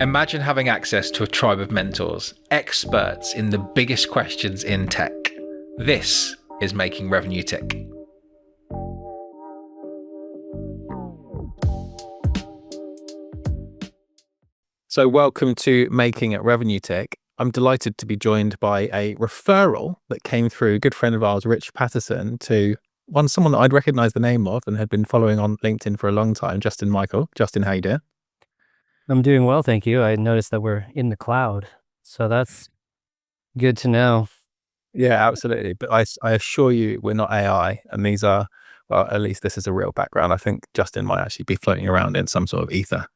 Imagine having access to a tribe of mentors, experts in the biggest questions in tech. This is Making Revenue Tick. So welcome to Making It Revenue Tick. I'm delighted to be joined by a referral that came through a good friend of ours, Rich Patterson, to someone that I'd recognized the name of and had been following on LinkedIn for a long time, Justin Michael. Justin, how you doing? I'm doing well, thank you. I noticed that we're in the cloud, so that's good to know. Yeah, absolutely. But I assure you, we're not AI, and these are, well, at least this is a real background. I think Justin might actually be floating around in some sort of ether.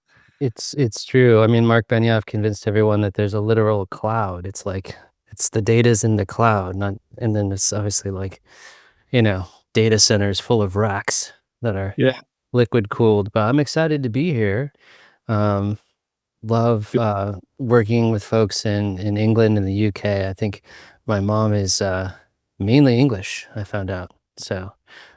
It's true. I mean, Mark Benioff convinced everyone that there's a literal cloud. It's like it's the data's in the cloud, not, and then it's obviously like, data centers full of racks that are Yeah. liquid cooled. But I'm excited to be here. Love working with folks in England and the UK. I think my mom is mainly English, I found out. So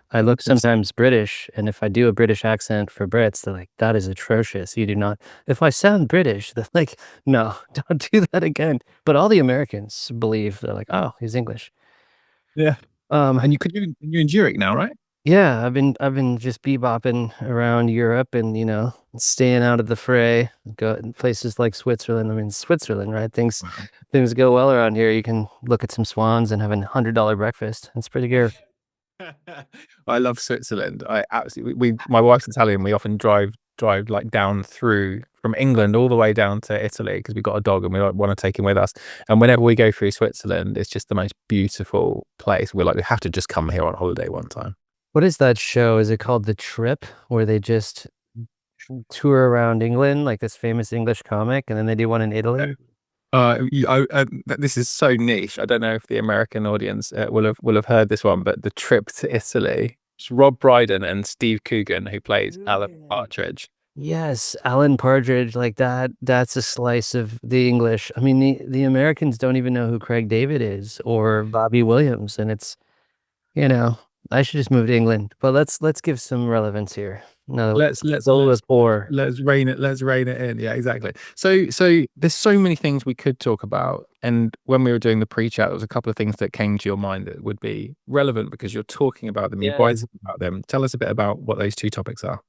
I look sometimes British, and if I do a British accent for Brits, they're like, "That is atrocious. You do not." If I sound British, they're like, "No, don't do that again." But all the Americans believe they're like, "Oh, he's English." Yeah. Um, And you're in Zurich now, right? yeah, I've been just bebopping around Europe and staying out of the fray. Go in places like Switzerland. I mean, Switzerland, right? Things go well around here. You can look at some swans and have $100 breakfast. It's pretty good. I love Switzerland. I absolutely, my wife's Italian. We often drive like down through from England all the way down to Italy because we've got a dog and we want to take him with us. And whenever we go through Switzerland, it's just the most beautiful place. We're like, we have to just come here on holiday one time. What is that show? Is it called The Trip, where they just tour around England, like this famous English comic, and then they do one in Italy? This is so niche. I don't know if the American audience will have heard this one, but the trip to Italy. It's Rob Brydon and Steve Coogan who plays Alan Partridge. Yes, Alan Partridge, like that. That's a slice of the English. I mean, the Americans don't even know who Craig David is or Bobby Williams, and it's you know, I should just move to England. But let's give some relevance here. No, Zola's poor. Let's rein it in. Yeah, exactly. So there's so many things we could talk about. And when we were doing the pre-chat, there was a couple of things that came to your mind that would be relevant because you're talking about them, you're Yeah. writing about them. Tell us a bit about what those two topics are.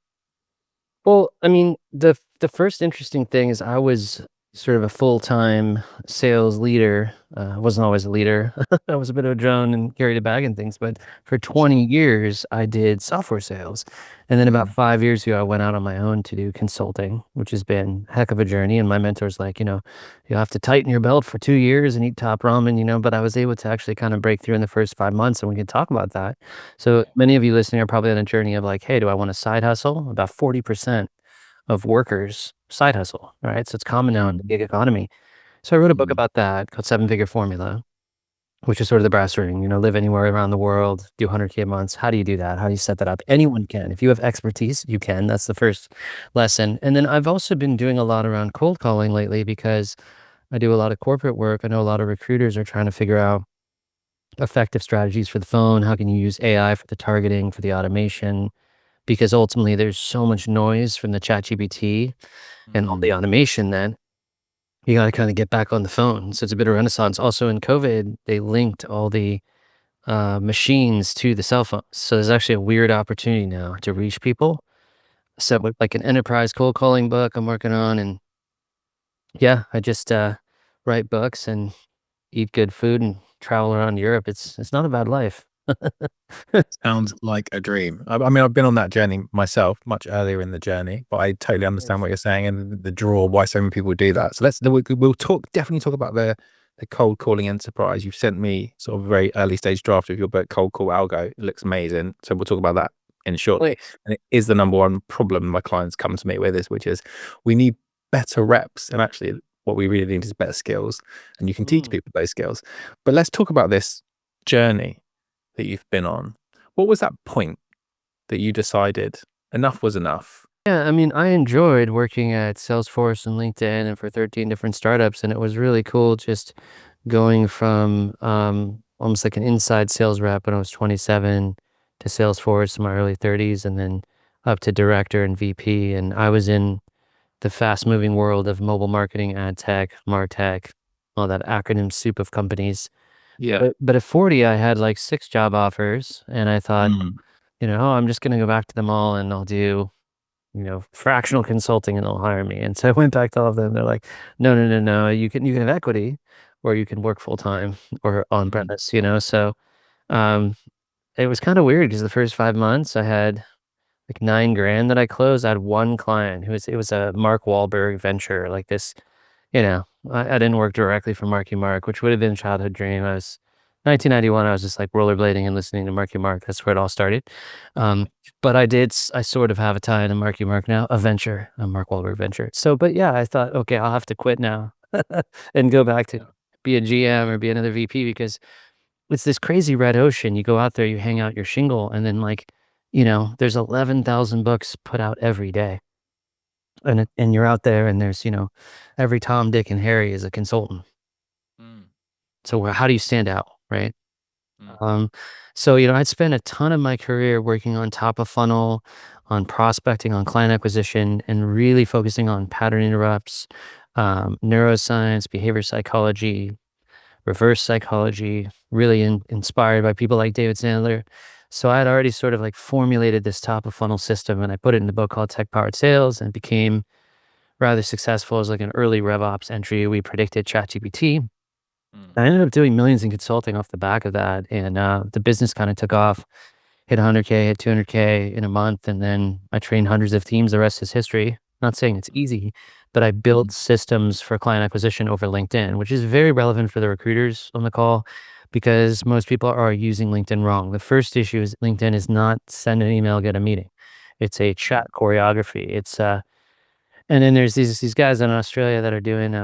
Well, I mean, the first interesting thing is I was sort of a full-time sales leader. I wasn't always a leader. I was a bit of a drone and carried a bag and things, but for 20 years I did software sales. And then about 5 years ago, I went out on my own to do consulting, which has been a heck of a journey. And my mentor's like, you have to tighten your belt for 2 years and eat top ramen, but I was able to actually kind of break through in the first 5 months, and we can talk about that. So many of you listening are probably on a journey of like, hey, do I want a side hustle? About 40% of workers side hustle, right? So it's common now in the gig economy. So I wrote a book about that called Seven Figure Formula, which is sort of the brass ring, live anywhere around the world, do 100K months. How do you do that? How do you set that up? Anyone can. If you have expertise, you can. That's the first lesson. And then I've also been doing a lot around cold calling lately because I do a lot of corporate work. I know a lot of recruiters are trying to figure out effective strategies for the phone. How can you use AI for the targeting, for the automation? Because ultimately there's so much noise from the chat GPT and all the automation that you got to kind of get back on the phone. So it's a bit of renaissance. Also in COVID, they linked all the machines to the cell phones. So there's actually a weird opportunity now to reach people. So with like an enterprise cold calling book I'm working on, and yeah, I just write books and eat good food and travel around Europe. It's not a bad life. Sounds like a dream. I mean, I've been on that journey myself much earlier in the journey, but I totally understand what you're saying and the draw, why so many people do that. So we'll definitely talk about the cold calling enterprise. You've sent me sort of a very early stage draft of your book, Call Algo. It looks amazing. So we'll talk about that in shortly. And it is the number one problem my clients come to me with which is we need better reps. And actually what we really need is better skills. And you can teach people those skills. But let's talk about this journey that you've been on. What was that point that you decided enough was enough? Yeah, I mean, I enjoyed working at Salesforce and LinkedIn and for 13 different startups, and it was really cool just going from almost like an inside sales rep when I was 27 to Salesforce in my early 30s, and then up to director and VP. And I was in the fast moving world of mobile marketing, ad tech, martech, all that acronym soup of companies. Yeah. But at 40, I had like 6 job offers, and I thought, Mm. oh, I'm just gonna go back to them all and I'll do, fractional consulting and they'll hire me. And so I went back to all of them. They're like, no, no, no, no. You can have equity or you can work full time or on Mm. premise. So um it was kind of weird because the first 5 months I had like 9 grand that I closed. I had one client it was a Mark Wahlberg venture, like this, I didn't work directly for Marky Mark, which would have been a childhood dream. I was 1991. I was just like rollerblading and listening to Marky Mark. That's where it all started. Um, but I sort of have a tie to Marky Mark now, a Mark Wahlberg venture. So, but yeah, I thought, okay, I'll have to quit now and go back to Yeah. be a GM or be another VP because it's this crazy red ocean. You go out there, you hang out your shingle, and then like, there's 11,000 books put out every day. And you're out there and there's, every Tom, Dick, and Harry is a consultant. Mm. So how do you stand out, right? Mm. Um, so, I'd spent a ton of my career working on top of funnel, on prospecting, on client acquisition, and really focusing on pattern interrupts, neuroscience, behavior psychology, reverse psychology, really inspired by people like David Sandler. So I had already sort of like formulated this top of funnel system and I put it in a book called Tech Powered Sales and became rather successful as like an early RevOps entry. We predicted ChatGPT. Mm. I ended up doing millions in consulting off the back of that. And the business kind of took off, hit 100K, hit 200K in a month. And then I trained hundreds of teams. The rest is history. Not saying it's easy, but I built systems for client acquisition over LinkedIn, which is very relevant for the recruiters on the call because most people are using LinkedIn wrong. The first issue is LinkedIn is not send an email, get a meeting. It's a chat choreography. And then there's these guys in Australia that are doing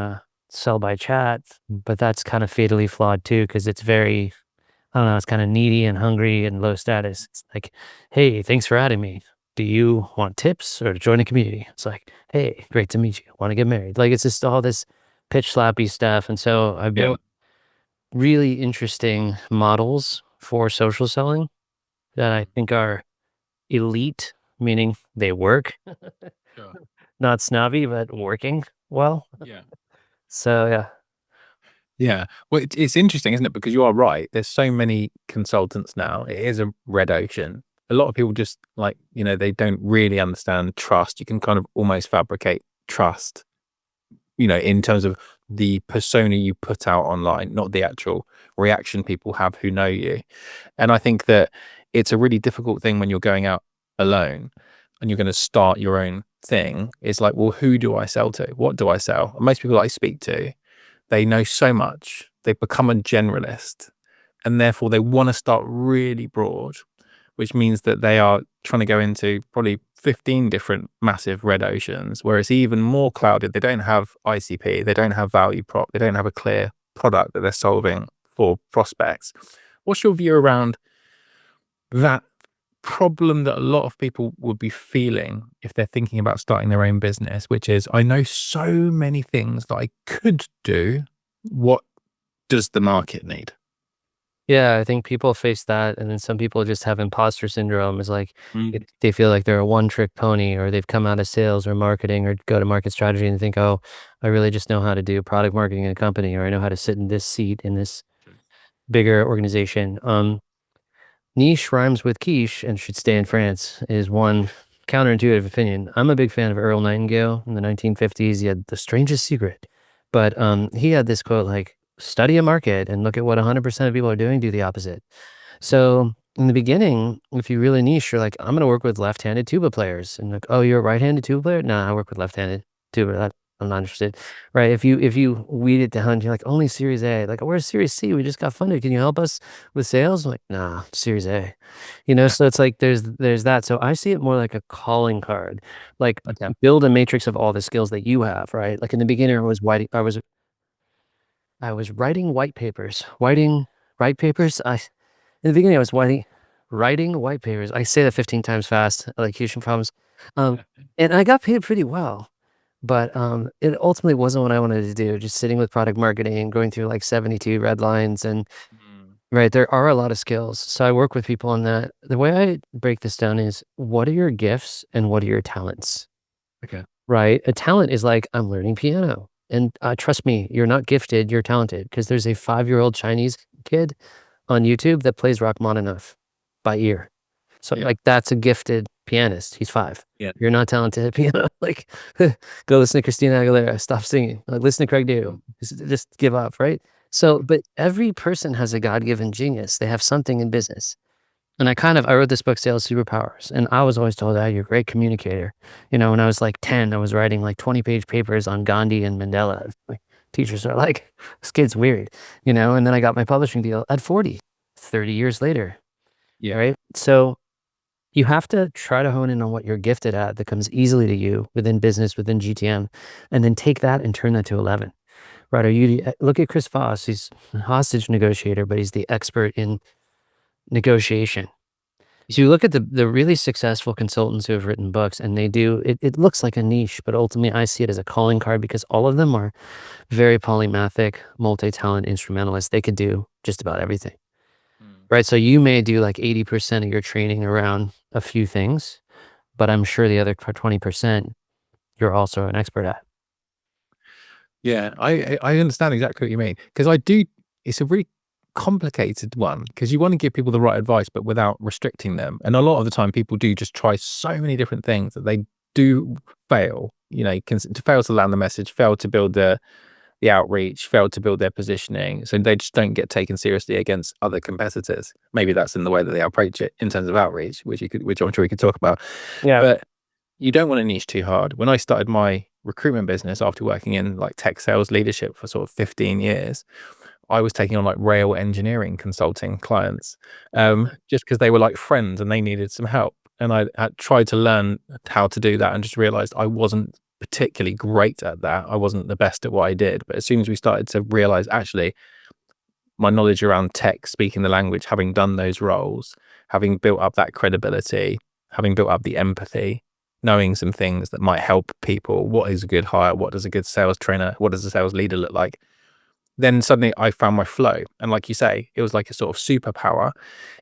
sell by chat, but that's kind of fatally flawed too because it's very, I don't know, it's kind of needy and hungry and low status. It's like, hey, thanks for adding me. Do you want tips or to join a community? It's like, hey, great to meet you. Want to get married? Like it's just all this pitch slappy stuff. And so I Yeah. built really interesting models for social selling that I Mm. think are elite, meaning they work, Sure. not snobby, but working well. Yeah. So yeah. Yeah. Well, it's interesting, isn't it? Because you are right. There's so many consultants now. It is a red ocean. A lot of people just like, they don't really understand trust. You can kind of almost fabricate trust, in terms of the persona you put out online, not the actual reaction people have who know you. And I think that it's a really difficult thing when you're going out alone and you're going to start your own thing. It's like, well, who do I sell to? What do I sell? And most people I speak to, they know so much. They've become a generalist and therefore they want to start really broad, which means that they are trying to go into probably 15 different massive red oceans where it's even more clouded. They don't have ICP, they don't have value prop, they don't have a clear product that they're solving for prospects. What's your view around that problem that a lot of people would be feeling if they're thinking about starting their own business, which is, I know so many things that I could do. What does the market need? Yeah, I think people face that, and then some people just have imposter syndrome. Is like Mm. they feel like they're a one-trick pony, or they've come out of sales or marketing or go-to-market strategy and think, "Oh, I really just know how to do product marketing in a company, or I know how to sit in this seat in this bigger organization." Niche rhymes with quiche and should stay in France is one counterintuitive opinion. I'm a big fan of Earl Nightingale in the 1950s. He had the strangest secret, but he had this quote like, "Study a market and look at what 100% of people are doing. Do the opposite." So in the beginning, if you really niche, you're like, I'm gonna work with left-handed tuba players, and like, oh, you're a right-handed tuba player? No, I work with left-handed tuba. I'm not interested, right? If you weed it down, you're like only Series A. Like, we're Series C. We just got funded. Can you help us with sales? I'm like, nah, Series A. Yeah. So it's like there's that. So I see it more like a calling card, like Okay. build a matrix of all the skills that you have, right? Like in the beginning, I was writing white papers, whiting white papers. In the beginning, I was writing white papers. I say that 15 times fast, elocution problems. Um, and I got paid pretty well, but it ultimately wasn't what I wanted to do. Just sitting with product marketing, going through like 72 red lines, and Mm. right, there are a lot of skills. So I work with people on that. The way I break this down is, what are your gifts and what are your talents? Okay. right? A talent is like, I'm learning piano. And trust me, you're not gifted, you're talented. Because there's a 5-year-old Chinese kid on YouTube that plays Rachmaninoff by ear. So, Yeah. like, that's a gifted pianist. He's 5. Yeah. You're not talented at piano. Like, go listen to Christina Aguilera. Stop singing. Like, listen to Craig Dew. Just give up, right? So, but every person has a God-given genius. They have something in business. And I wrote this book, Sales Superpowers, and I was always told, you're a great communicator. You know, when I was like 10, I was writing like 20-page papers on Gandhi and Mandela. My teachers are like, this kid's weird, you know, and then I got my publishing deal at 40, 30 years later. Yeah. Right. So you have to try to hone in on what you're gifted at that comes easily to you within business, within GTM, and then take that and turn that to 11. Right. Look at Chris Voss. He's a hostage negotiator, but he's the expert in negotiation. So you look at the really successful consultants who have written books and they do it looks like a niche, but ultimately I see it as a calling card because all of them are very polymathic, multi-talent instrumentalists. They could do just about everything. Mm. Right. So you may do like 80% of your training around a few things, but I'm sure the other 20% you're also an expert at. Yeah, I understand exactly what you mean because I do. It's a really complicated one because you want to give people the right advice, but without restricting them. And a lot of the time, people do just try so many different things that they do fail. You know, to fail to land the message, fail to build the outreach, fail to build their positioning, so they just don't get taken seriously against other competitors. Maybe that's in the way that they approach it in terms of outreach, which I'm sure we could talk about. Yeah. But you don't want to niche too hard. When I started my recruitment business after working in like tech sales leadership for sort of 15 years, I was taking on like rail engineering consulting clients, just because they were like friends and they needed some help. And I had tried to learn how to do that and just realized I wasn't particularly great at that. I wasn't the best at what I did. But as soon as we started to realize actually my knowledge around tech, speaking the language, having done those roles, having built up that credibility, having built up the empathy, knowing some things that might help people. What is a good hire? What does a good sales trainer, what does a sales leader look like? Then suddenly I found my flow. And like you say, it was like a sort of superpower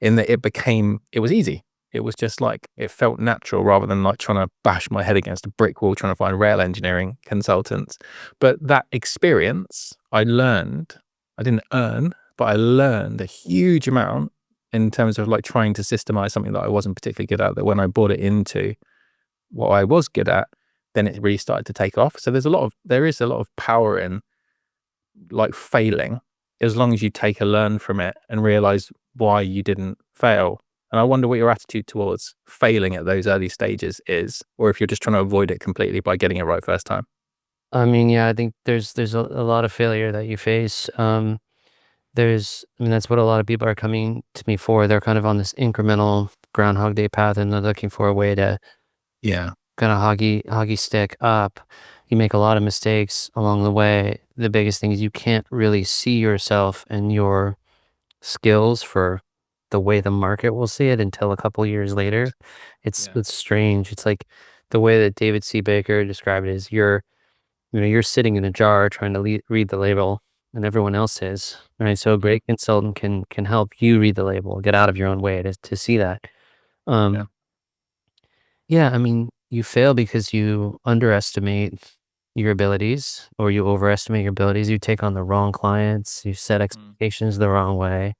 in that it was easy. It was just like, it felt natural rather than like trying to bash my head against a brick wall, trying to find rail engineering consultants. But that experience I learned, I didn't earn, but I learned a huge amount in terms of like trying to systemize something that I wasn't particularly good at, that when I brought it into what I was good at, then it really started to take off. So there is a lot of power in like failing, as long as you take a learn from it and realize why you didn't fail. And I wonder what your attitude towards failing at those early stages is, or if you're just trying to avoid it completely by getting it right first time. I mean, yeah, I think there's a lot of failure that you face. That's what a lot of people are coming to me for. They're kind of on this incremental Groundhog Day path and they're looking for a way to Yeah. kind of hockey stick up. You make a lot of mistakes along the way. The biggest thing is you can't really see yourself and your skills for the way the market will see it until a couple years later. Yeah. It's strange. It's like the way that David C. Baker described it is you're sitting in a jar trying to read the label and everyone else is, right? So a Mhm. great consultant can help you read the label, get out of your own way to see that. Yeah. Um, yeah, I mean, you fail because you underestimate your abilities or you overestimate your abilities. You take on the wrong clients, you set Mm. expectations the wrong way.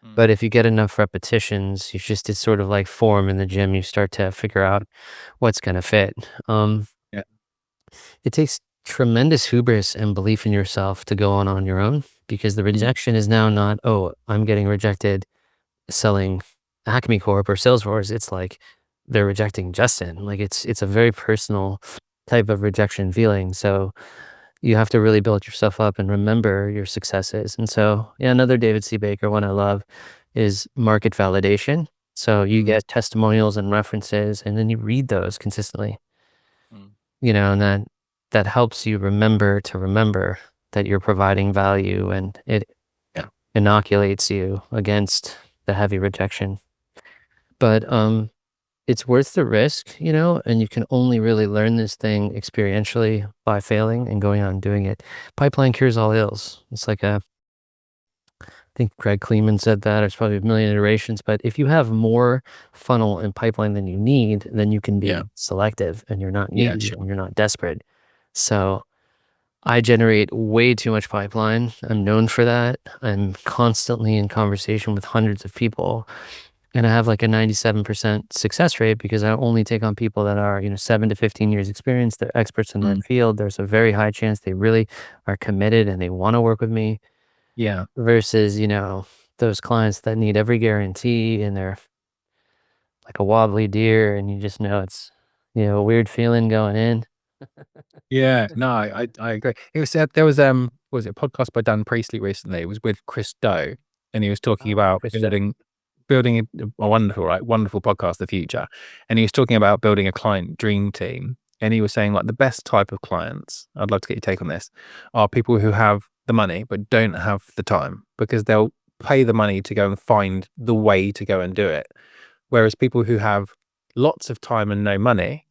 Mm. But if you get enough repetitions, it's sort of like form in the gym. You start to figure out what's going to fit. Um, Yeah. it takes tremendous hubris and belief in yourself to go on your own because the Mm. rejection is now not, oh, I'm getting rejected selling Acme Corp or Salesforce. It's like they're rejecting Justin. Like it's a very personal type of rejection feeling. So you have to really build yourself up and remember your successes. And so, yeah, another David C. Baker one I love is market validation. So you Mm. get testimonials and references, and then you read those consistently, Mm. and that helps you remember that you're providing value and it Yeah. inoculates you against the heavy rejection. But it's worth the risk, and you can only really learn this thing experientially by failing and going out and doing it. Pipeline cures all ills. It's like think Greg Kleeman said that, or it's probably a million iterations, but if you have more funnel and pipeline than you need, then you can Yeah. be selective and you're not Yeah. needy Sure. and you're not desperate. So I generate way too much pipeline. I'm known for that. I'm constantly in conversation with hundreds of people. And I have like a 97% success rate because I only take on people that are, 7 to 15 years experience. They're experts in their Mm. field. There's a very high chance they really are committed and they want to work with me Yeah. versus, those clients that need every guarantee and they're like a wobbly deer and you just know it's, a weird feeling going in. Yeah, no, I agree. It was there was what was it, a podcast by Dan Priestley recently. It was with Chris Do, and he was talking Oh, about Christian. building a wonderful, right, wonderful podcast, The Future, and he was talking about building a client dream team, and he was saying like the best type of clients. I'd love to get your take on this. Are people who have the money but don't have the time because they'll pay the money to go and find the way to go and do it, whereas people who have lots of time and no money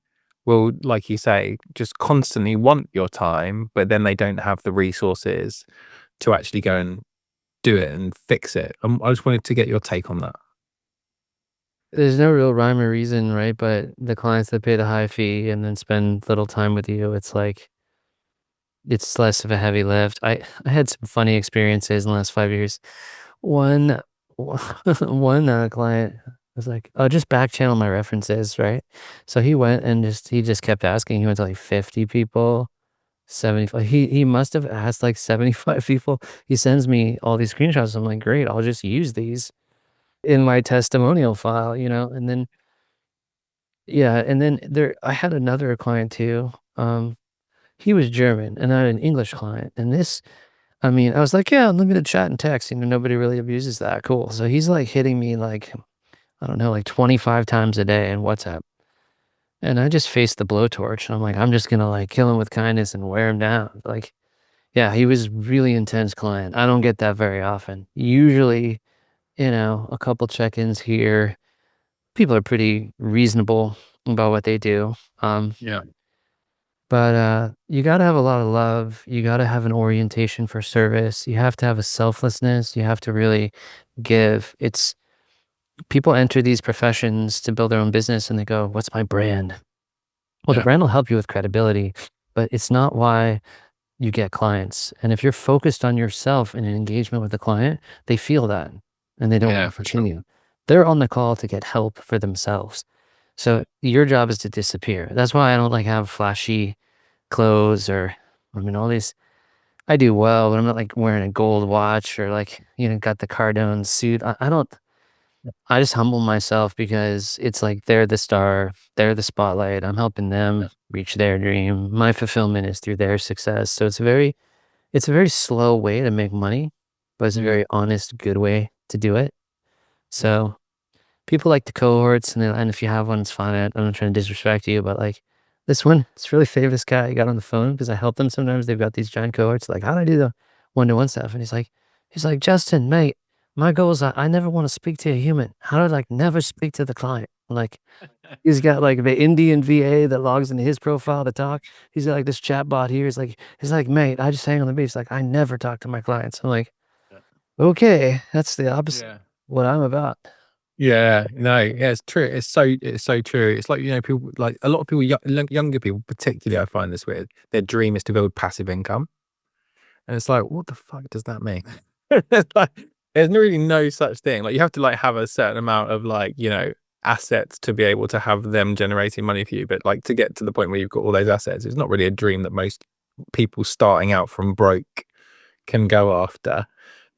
will, like you say, just constantly want your time, but then they don't have the resources to actually go and do it and fix it. I just wanted to get your take on that. There's no real rhyme or reason, right? But the clients that pay the high fee and then spend little time with you, it's like it's less of a heavy lift. I had some funny experiences in the last 5 years. One one client was like, "Oh, just back channel my references," right? So he went and he just kept asking. He went to like 50 people, 75. He must have asked like 75 people. He sends me all these screenshots. I'm like, great, I'll just use these in my testimonial file, and then yeah, and then I had another client too. He was German and I had an English client. And I mean, I was like, yeah, unlimited chat and text, nobody really abuses that. Cool. So he's like hitting me like, I don't know, like 25 times a day in WhatsApp. And I just faced the blowtorch. And I'm like, I'm just gonna like kill him with kindness and wear him down. Like, yeah, he was really intense client. I don't get that very often. Usually, a couple check-ins here. People are pretty reasonable about what they do. Yeah. But you got to have a lot of love. You got to have an orientation for service. You have to have a selflessness. You have to really give. It's people enter these professions to build their own business and they go, "What's my brand?" Well, the Yeah. brand will help you with credibility, but it's not why you get clients. And if you're focused on yourself and an engagement with the client, they feel that and they don't want Yeah, to for sure. continue. They're on the call to get help for themselves. Yeah. So your job is to disappear. That's why I don't like have flashy clothes or I mean all these I do well, but I'm not like wearing a gold watch or like, got the Cardone suit. I don't I just humble myself because it's like they're the star, they're the spotlight. I'm helping Yeah. them reach their dream. My fulfillment is through their success. So it's a very slow way to make money, but it's a Mm. very honest, good way to do it. Yeah. So people like the cohorts, and if you have one, it's fine. I'm not trying to disrespect you, but like this one, it's really famous guy I got on the phone because I help them sometimes. They've got these giant cohorts. Like, how do I do the one-to-one stuff? And he's like, Justin, mate, my goal is I never want to speak to a human. How do I like never speak to the client? Like, he's got like the Indian VA that logs into his profile to talk. He's got like this chat bot here. He's like, mate, I just hang on the beach. Like, I never talk to my clients. I'm like, okay, that's the opposite of Yeah. what I'm about. Yeah, no, yeah, it's true. It's so true. It's like, people like a lot of people, younger people, particularly, I find this weird. Their dream is to build passive income. And it's like, what the fuck does that mean? It's like, there's really no such thing. Like, you have to like have a certain amount of like, assets to be able to have them generating money for you. But like to get to the point where you've got all those assets, it's not really a dream that most people starting out from broke can go after.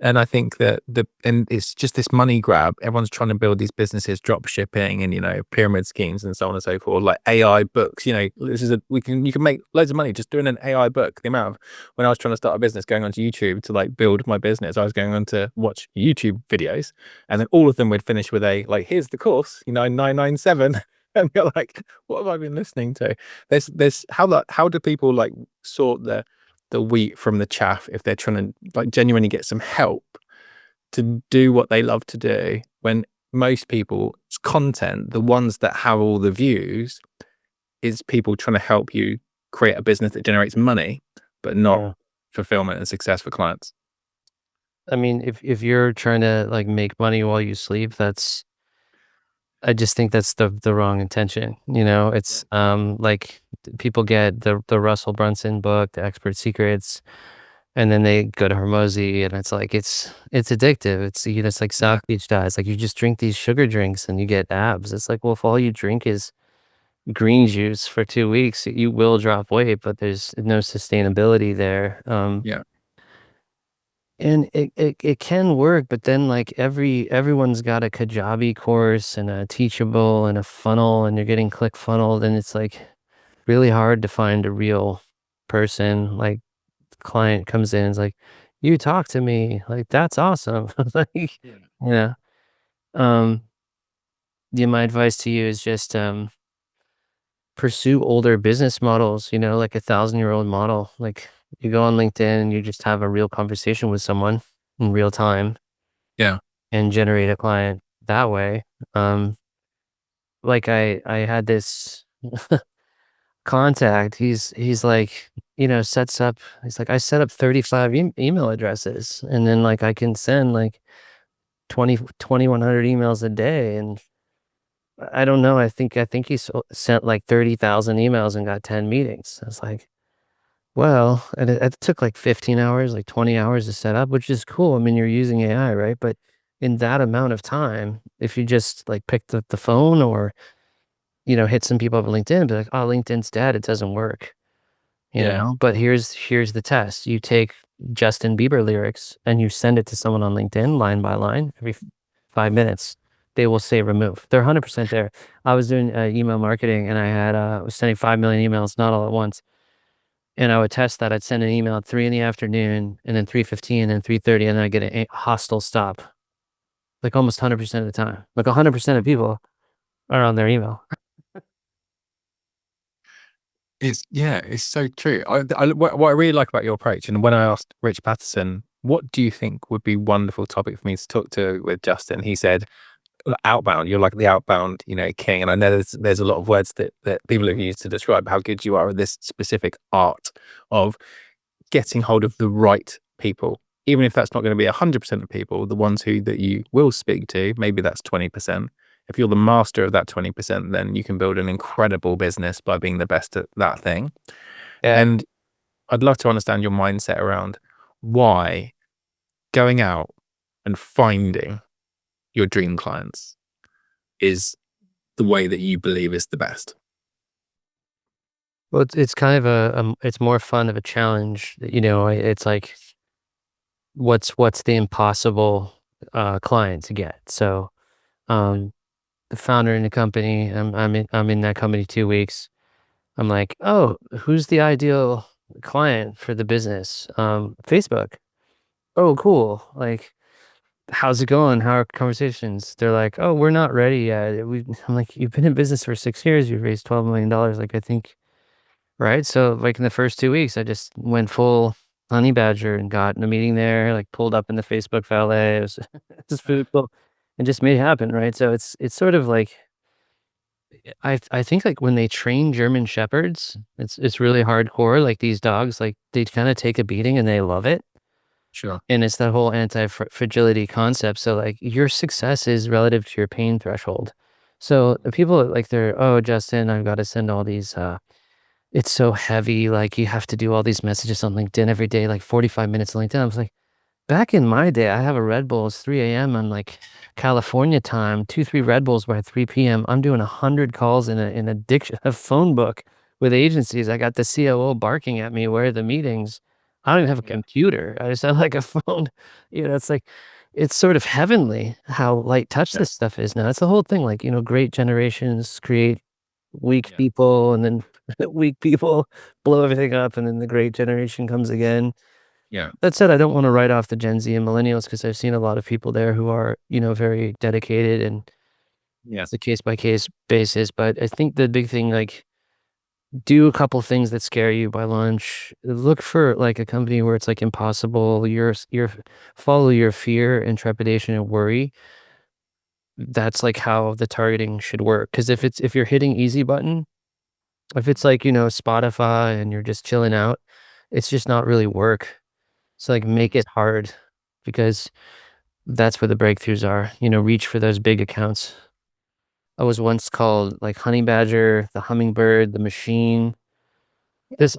And I think that and it's just this money grab. Everyone's trying to build these businesses, drop shipping and, pyramid schemes and so on and so forth, like AI books, this is you can make loads of money just doing an AI book. The amount of, when I was trying to start a business, going onto YouTube to like build my business, I was going on to watch YouTube videos and then all of them would finish with a, like, here's the course, 997. And you're like, what have I been listening to? There's how do people like sort the wheat from the chaff if they're trying to like genuinely get some help to do what they love to do, when most people's content, the ones that have all the views, is people trying to help you create a business that generates money but not Yeah. fulfillment and success for clients. I mean, if you're trying to, like, make money while you sleep, that's I just think that's the wrong intention, you know? Yeah. It's, like, people get the Russell Brunson book, The Expert Secrets, and then they go to Hormozy, and it's like, it's addictive. It's like Yeah. South Beach diet. Like, you just drink these sugar drinks and you get abs. It's like, well, if all you drink is green juice for 2 weeks, you will drop weight, but there's no sustainability there. Yeah. And it can work, but then, like, everyone's got a Kajabi course and a Teachable and a funnel, and you're getting click funneled, and it's, like, really hard to find a real person. Like, client comes in, is like, "You talk to me." Like, "That's awesome." Like, Yeah. yeah. Um, yeah, my advice to you is just, pursue older business models, like a 1,000-year-old model. Like, you go on LinkedIn and you just have a real conversation with someone in real time Yeah. and generate a client that way. Um, like I had this contact. He's like, sets up. He's like, I set up 35 email addresses, and then like I can send like 2,100 emails a day. And I don't know. I think he sent like 30,000 emails and got 10 meetings. I was like, well, and it took like 15 hours, like 20 hours to set up, which is cool. I mean, you're using AI, right? But in that amount of time, if you just like picked up the phone or, hit some people up on LinkedIn, be like, oh, LinkedIn's dead. It doesn't work, Yeah. But here's the test. You take Justin Bieber lyrics and you send it to someone on LinkedIn line by line every 5 minutes. They will say remove. They're 100% there. I was doing email marketing and I was sending 5 million emails, not all at once. And I would test that. I'd send an email at 3 in the afternoon and then 3:15 and 3:30, and then I get a hostile stop, like almost 100% of the time. Like 100% of people are on their email. It's so true. What I really like about your approach, and when I asked Rich Patterson, what do you think would be wonderful topic for me to talk to with Justin? He said, outbound. You're like the outbound, king. And I know there's a lot of words that people have used to describe how good you are at this specific art of getting hold of the right people. Even if that's not going to be 100% of people, the ones that you will speak to, maybe that's 20%. If you're the master of that 20%, then you can build an incredible business by being the best at that thing. Yeah. And I'd love to understand your mindset around why going out and finding your dream clients is the way that you believe is the best. Well, it's kind of it's more fun of a challenge. It's like what's the impossible client to get. So, um, the founder in the company, I'm in that company 2 weeks. I'm like, oh, who's the ideal client for the business? Facebook. Oh, cool. Like, how's it going? How are conversations? They're like, oh, we're not ready yet. I'm like, you've been in business for 6 years. You've raised $12 million. Like, I think, right? So, like, in the first 2 weeks, I just went full honey badger and got in a meeting there, like, pulled up in the Facebook valet. It was just food, cool, and just made it happen, right? So, it's sort of like, I think, like, when they train German Shepherds, it's really hardcore. Like, these dogs, like, they kind of take a beating and they love it. Sure. And it's that whole anti-fragility concept. So, like, your success is relative to your pain threshold. So the people like oh, Justin, I've got to send all these, it's so heavy. Like, you have to do all these messages on LinkedIn every day, like 45 minutes on LinkedIn. I was like, back in my day, I have a Red Bull. It's 3 a.m. on like California time, 2, 3 Red Bulls by 3 p.m. I'm doing 100 calls a phone book with agencies. I got the COO barking at me, where are the meetings? I don't even have a Yeah. computer. I just have like a phone. It's like, it's sort of heavenly how light touch Yeah. this stuff is now. It's the whole thing. Like, great generations create weak Yeah. people, and then weak people blow everything up, and then the great generation comes again. Yeah. That said, I don't wanna write off the Gen Z and millennials because I've seen a lot of people there who are, very dedicated, and Yeah. it's a case by case basis. But I think the big thing, like, do a couple things that scare you by lunch. Look for like a company where it's like impossible. Follow your fear and trepidation and worry. That's like how the targeting should work. Because if you're hitting easy button, if it's like, Spotify and you're just chilling out, it's just not really work. So, like, make it hard. because that's where the breakthroughs are. Reach for those big accounts. I was once called like Honey Badger, the Hummingbird, the Machine.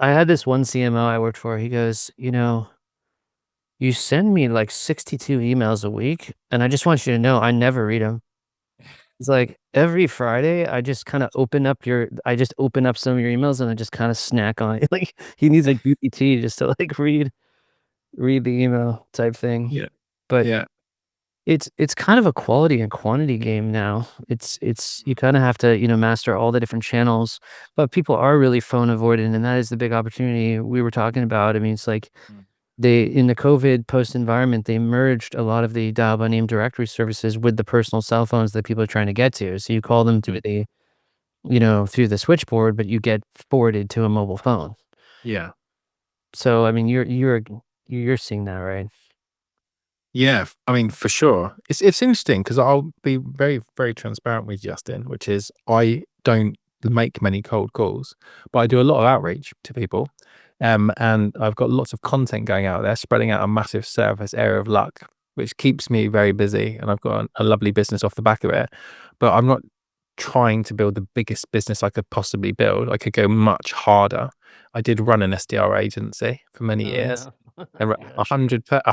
I had this one CMO I worked for. He goes, you send me like 62 emails a week, and I just want you to know I never read them. It's like every Friday, I just open up some of your emails and I just kind of snack on it. Like he needs a GPT just to like read the email type thing. Yeah. But Yeah. it's kind of a quality and quantity game now. It's you kind of have to, master all the different channels, but people are really phone avoidant, and that is the big opportunity we were talking about. I mean, it's like Mm. they in the COVID post environment, they merged a lot of the dial by name directory services with the personal cell phones that people are trying to get to. So you call them through the switchboard, but you get forwarded to a mobile phone. Yeah. So I mean, you're seeing that, right? Yeah, I mean, for sure. It's interesting because I'll be very, very transparent with Justin, which is I don't make many cold calls, but I do a lot of outreach to people. And I've got lots of content going out there, spreading out a massive surface area of luck, which keeps me very busy. And I've got a lovely business off the back of it. But I'm not trying to build the biggest business I could possibly build. I could go much harder. I did run an SDR agency for many Oh years, no. and Oh a gosh.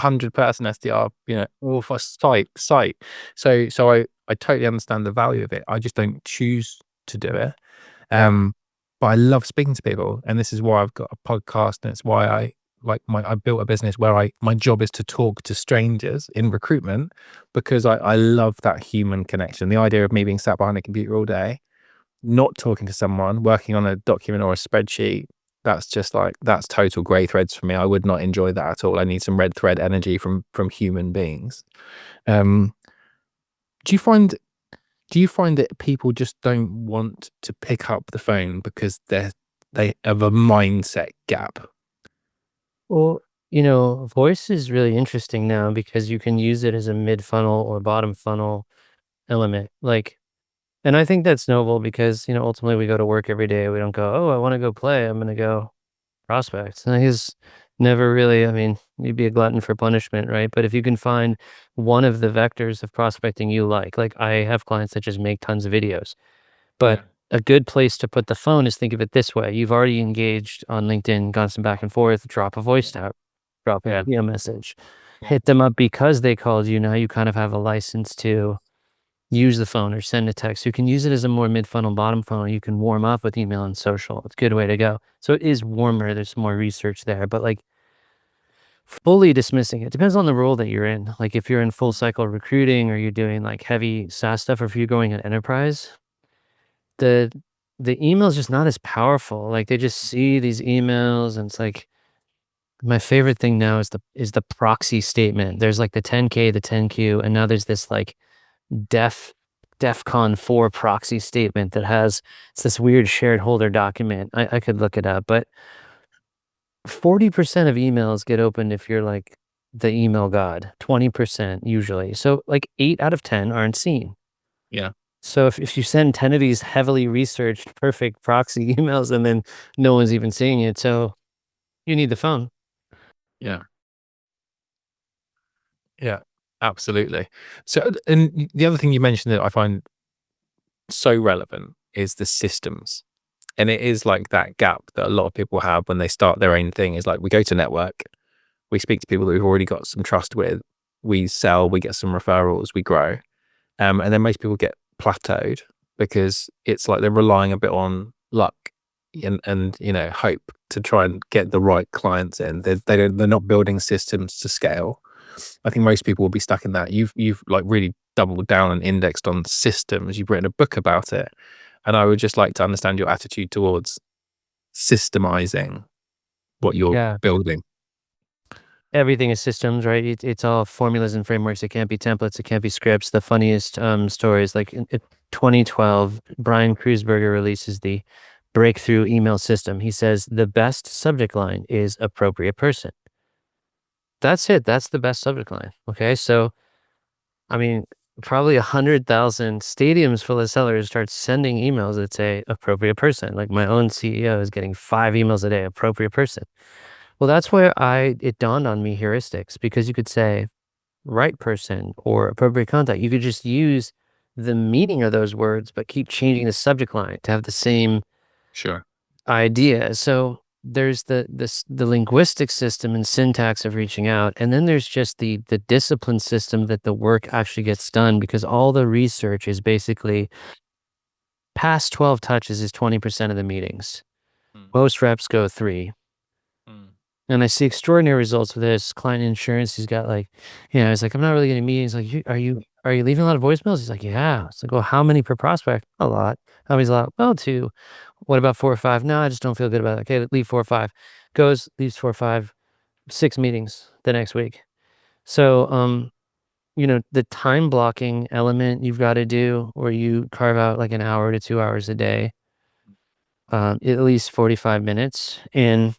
hundred person SDR, all for site. So I totally understand the value of it. I just don't choose to do it. Yeah. But I love speaking to people, and this is why I've got a podcast, and it's why I built a business where my job is to talk to strangers in recruitment, because I love that human connection. The idea of me being sat behind a computer all day, not talking to someone, working on a document or a spreadsheet, that's total gray threads for me. I would not enjoy that at all. I need some red thread energy from human beings. Um, do you find do you find that people just don't want to pick up the phone because they have a mindset gap? Well, voice is really interesting now because you can use it as a mid funnel or bottom funnel element. And I think that's noble because, ultimately we go to work every day. We don't go, oh, I want to go play. I'm going to go prospect. And he's never really, I mean, you'd be a glutton for punishment, right? But if you can find one of the vectors of prospecting you like I have clients that just make tons of videos, but Yeah. a good place to put the phone is think of it this way. You've already engaged on LinkedIn, gone some back and forth, drop a voice note, drop a Yeah. video message, hit them up because they called you. Now you kind of have a license to use the phone or send a text. You can use it as a more mid funnel, bottom funnel. You can warm up with email and social. It's a good way to go. So it is warmer. There's more research there, but fully dismissing it depends on the role that you're in. Like if you're in full cycle recruiting or you're doing like heavy SaaS stuff, or if you're going an enterprise, the the email is just not as powerful. Like they just see these emails and it's like my favorite thing now is the proxy statement. There's like the 10K, the 10Q, and now there's this like def DEFCON 4 proxy statement that has it's this weird shared holder document. I could look it up, but 40% of emails get opened if you're like the email god, 20% usually. So like 8 out of 10 aren't seen. Yeah. So if you send 10 of these heavily researched perfect proxy emails and then no one's even seeing it, so you need the phone. Yeah. Yeah. Absolutely. So, and the other thing you mentioned that I find so relevant is the systems. And it is like that gap that a lot of people have when they start their own thing, is like we go to network, we speak to people that we've already got some trust with, we sell, we get some referrals, we grow. And then most people get plateaued because it's like they're relying a bit on luck and hope to try and get the right clients in. They're not building systems to scale. I think most people will be stuck in that. You've like really doubled down and indexed on systems. You've written a book about it. And I would just like to understand your attitude towards systemizing what you're Yeah. building. Everything is systems, right? It's all formulas and frameworks. It can't be templates. It can't be scripts. The funniest stories, like in 2012, Brian Kreuzberger releases the breakthrough email system. He says the best subject line is appropriate person. That's it. That's the best subject line. Okay. So, I mean, probably 100,000 stadiums full of sellers start sending emails that say appropriate person. Like my own CEO is getting 5 emails a day, appropriate person. Well, that's where it dawned on me heuristics, because you could say, right person or appropriate contact. You could just use the meaning of those words, but keep changing the subject line to have the same Sure. idea. So there's the linguistic system and syntax of reaching out, and then there's just the discipline system that the work actually gets done, because all the research is basically past 12 touches is 20% of the meetings. Mm, Most reps go 3. mm, And I see extraordinary results with this client insurance. He's got like, he's like, I'm not really getting meetings. Like, are you leaving a lot of voicemails? He's like, yeah. It's like, well, how many per prospect? A lot. How many's a lot? Well, 2. What about 4 or 5? No, I just don't feel good about it. Okay, leave 4 or 5. Goes, leaves 4 or 5, 6 meetings the next week. So, the time blocking element you've got to do, where you carve out like an hour to 2 hours a day, at least 45 minutes, and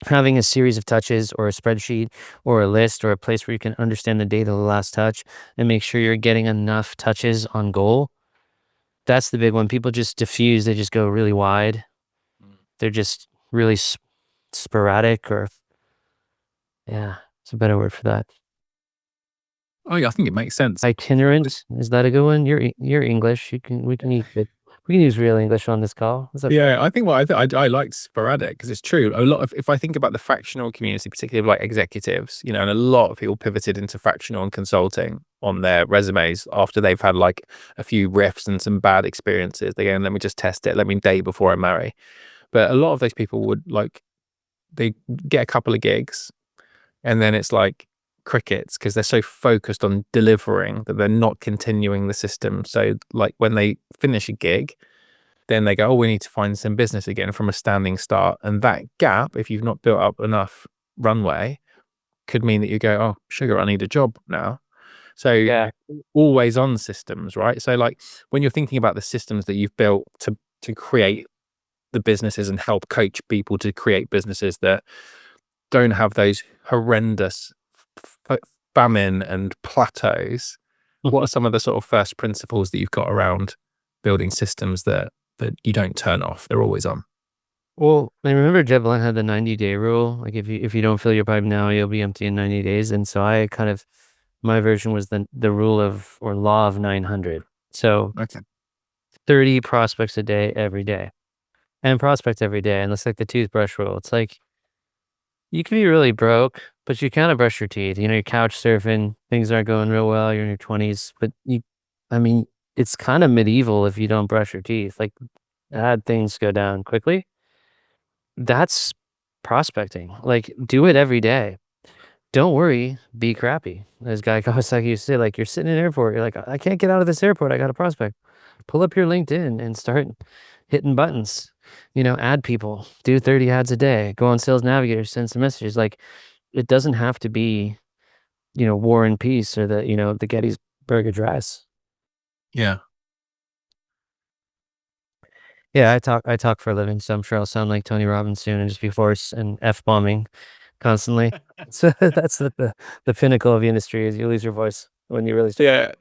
having a series of touches or a spreadsheet or a list or a place where you can understand the date of the last touch and make sure you're getting enough touches on goal. That's the big one. People just diffuse. They just go really wide. mm. They're just really sporadic, or yeah, it's a better word for that. Oh yeah, I think it makes sense. Itinerant. Is that a good one? You're English. We can use real English on this call. What's up? Yeah, I think I like sporadic because it's true. A lot of, if I think about the fractional community, particularly of like executives, and a lot of people pivoted into fractional and consulting on their resumes after they've had like a few riffs and some bad experiences. They go, let me just test it. Let me date before I marry. But a lot of those people would like, they get a couple of gigs and then it's like crickets because they're so focused on delivering that they're not continuing the system. So like when they finish a gig, then they go, oh, we need to find some business again from a standing start. And that gap, if you've not built up enough runway, could mean that you go, oh, sugar, I need a job now. So Yeah. always on systems, right? So like when you're thinking about the systems that you've built to create the businesses and help coach people to create businesses that don't have those horrendous famine and plateaus, what are some of the sort of first principles that you've got around building systems that you don't turn off? They're always on. Well, I remember Jeb Blunt had the 90-day rule. Like if you don't fill your pipe now, you'll be empty in 90 days. And so my version was the rule of, or law of 900. So Okay. 30 prospects a day, every day, and prospect every day. And it's like the toothbrush rule. It's like, you can be really broke, but you kind of brush your teeth. You're couch surfing, things aren't going real well. You're in your 20s, but I mean, it's kind of medieval if you don't brush your teeth. Like, bad things go down quickly. That's prospecting. Like, do it every day. Don't worry, be crappy. As Guy Kawasaki used to say, like, you're sitting in an airport, you're like, I can't get out of this airport, I got a prospect. Pull up your LinkedIn and start hitting buttons. Add people, do 30 ads a day, go on Sales Navigator, send some messages. Like, it doesn't have to be, War and Peace or the Gettysburg Address. Yeah. Yeah, I talk for a living, so I'm sure I'll sound like Tony Robbins soon and just be hoarse and F-bombing constantly. So that's the pinnacle of the industry, is you lose your voice when you really start. Yeah.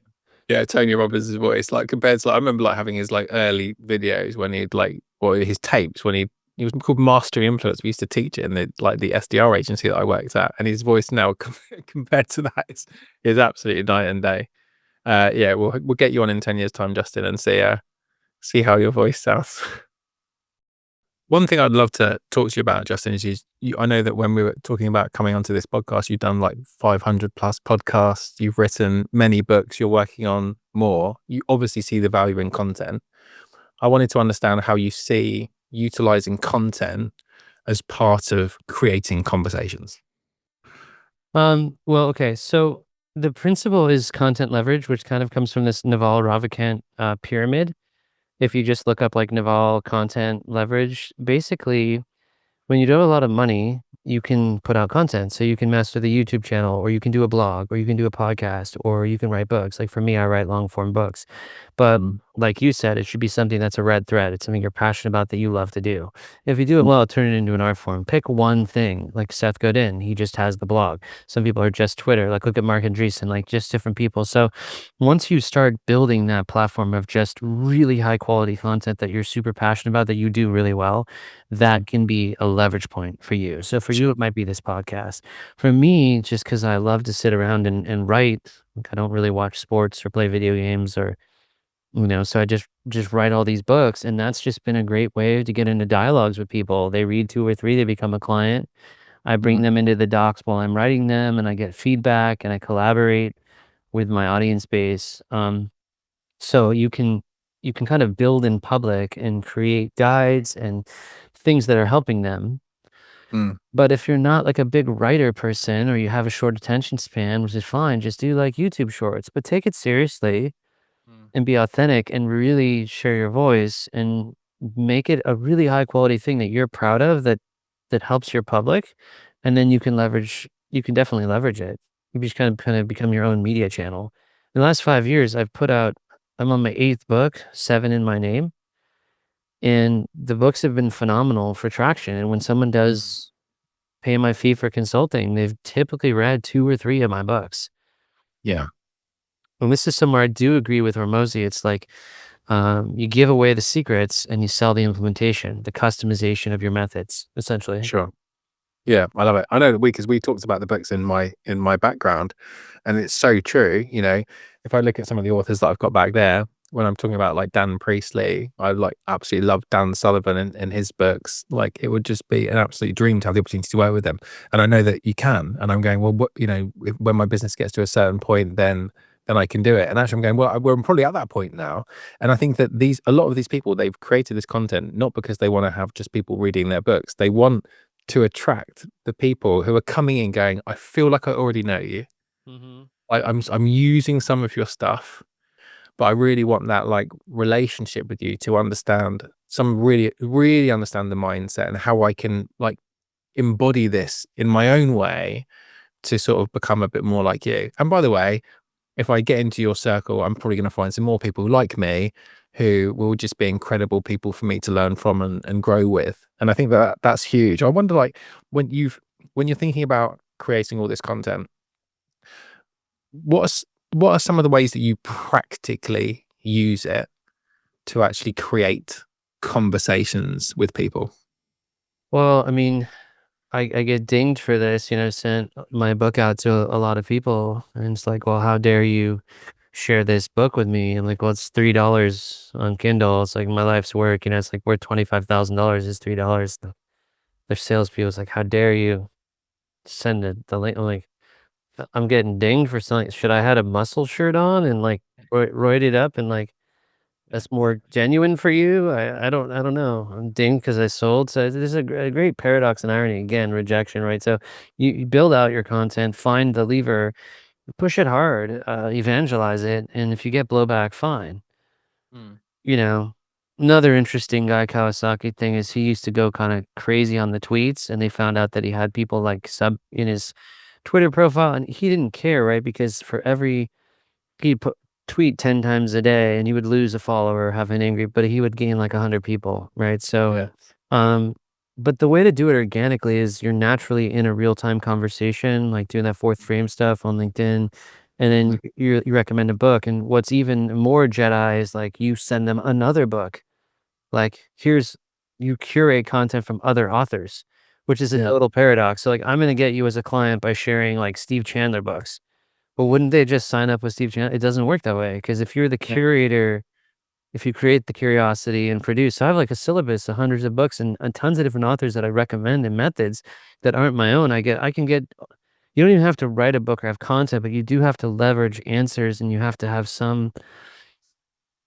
Yeah. Tony Robbins' voice, like compared to like, I remember like having his like early videos when he'd like, or his tapes when he was called Master Influence. We used to teach it in the SDR agency that I worked at. And his voice now compared to that is absolutely night and day. Yeah, we'll get you on in 10 years time, Justin, and see how your voice sounds. One thing I'd love to talk to you about, Justin, is I know that when we were talking about coming onto this podcast, you've done like 500 plus podcasts, you've written many books, you're working on more. You obviously see the value in content. I wanted to understand how you see utilizing content as part of creating conversations. Well, okay. So the principle is content leverage, which kind of comes from this Naval Ravikant pyramid. If you just look up like Naval content leverage, basically, when you don't have a lot of money, you can put out content. So you can master the YouTube channel, or you can do a blog, or you can do a podcast, or you can write books. Like for me, I write long form books. But like you said, it should be something that's a red thread. It's something you're passionate about that you love to do. If you do it well, turn it into an art form. Pick one thing, like Seth Godin, he just has the blog. Some people are just Twitter, like look at Mark Andreessen, like just different people. So once you start building that platform of just really high quality content that you're super passionate about, that you do really well, that can be a leverage point for you. So for you, it might be this podcast. For me, just because I love to sit around and write, like I don't really watch sports or play video games or so I just write all these books, and that's just been a great way to get into dialogues with people. They read 2 or 3, they become a client. I bring Mhm. them into the docs while I'm writing them, and I get feedback, and I collaborate with my audience base. So you can kind of build in public and create guides and things that are helping them. Mm. But if you're not like a big writer person or you have a short attention span, which is fine, just do like YouTube shorts, but take it seriously Mm. and be authentic and really share your voice and make it a really high quality thing that you're proud of that helps your public, and then you can definitely leverage it. You just kind of become your own media channel. In the last 5 years, I'm on my eighth book, seven in my name, and the books have been phenomenal for traction. And when someone Mm. does pay my fee for consulting, they've typically read two or three of my books. Yeah, And this is somewhere I do agree with Hormozy. It's like you give away the secrets and you sell the implementation, the customization of your methods, essentially. sure. Yeah, I love it. I know that because we talked about the books in my background, and it's so true. If I look at some of the authors that I've got back there, when I'm talking about like Dan Priestley, I like absolutely love Dan Sullivan and his books. Like it would just be an absolute dream to have the opportunity to work with them. And I know that you can. And I'm going, well, what when my business gets to a certain point, then I can do it. And actually, I'm going, well, we're probably at that point now. And I think that a lot of these people, they've created this content not because they want to have just people reading their books. They want to attract the people who are coming in going, I feel like I already know you. Mhm. I'm using some of your stuff, but I really want that like relationship with you to understand really understand the mindset and how I can like embody this in my own way to sort of become a bit more like you. And by the way, if I get into your circle, I'm probably going to find some more people like me who will just be incredible people for me to learn from and grow with. And I think that that's huge. I wonder, like, when you're thinking about creating all this content, what are some of the ways that you practically use it to actually create conversations with people? Well, I mean, I get dinged for this, sent my book out to a lot of people, and it's like, well, how dare you share this book with me? I'm like, well, it's $3 on Kindle. It's like my life's work, it's like worth $25,000 is $3. Their salespeople is like, how dare you send the link? I'm like, I'm getting dinged for something. Should I had a muscle shirt on and like roided up and like that's more genuine for you? I don't know. I'm dinged because I sold. So this is a great paradox and irony. Again, rejection, right? So you build out your content, find the lever, push it hard, evangelize it, and if you get blowback, fine. Mm. You know, Another interesting guy Kawasaki thing is he used to go kind of crazy on the tweets, and they found out that he had people like sub in his Twitter profile, and he didn't care, right? Because for every he'd put tweet 10 times a day and he would lose a follower or have an angry, but he would gain like 100 people, right? So, Yeah. um, but the way to do it organically is you're naturally in a real time conversation, like doing that fourth frame stuff on LinkedIn. And then Mm. you recommend a book. And what's even more Jedi is like you send them another book. Like, you curate content from other authors, which is a Yeah. total paradox. So, like, I'm going to get you as a client by sharing like Steve Chandler books, but wouldn't they just sign up with Steve Chandler? It doesn't work that way because if you're the Yeah. curator, if you create the curiosity and produce, so I have like a syllabus of hundreds of books and tons of different authors that I recommend and methods that aren't my own. I can get, you don't even have to write a book or have content, but you do have to leverage answers and you have to have some,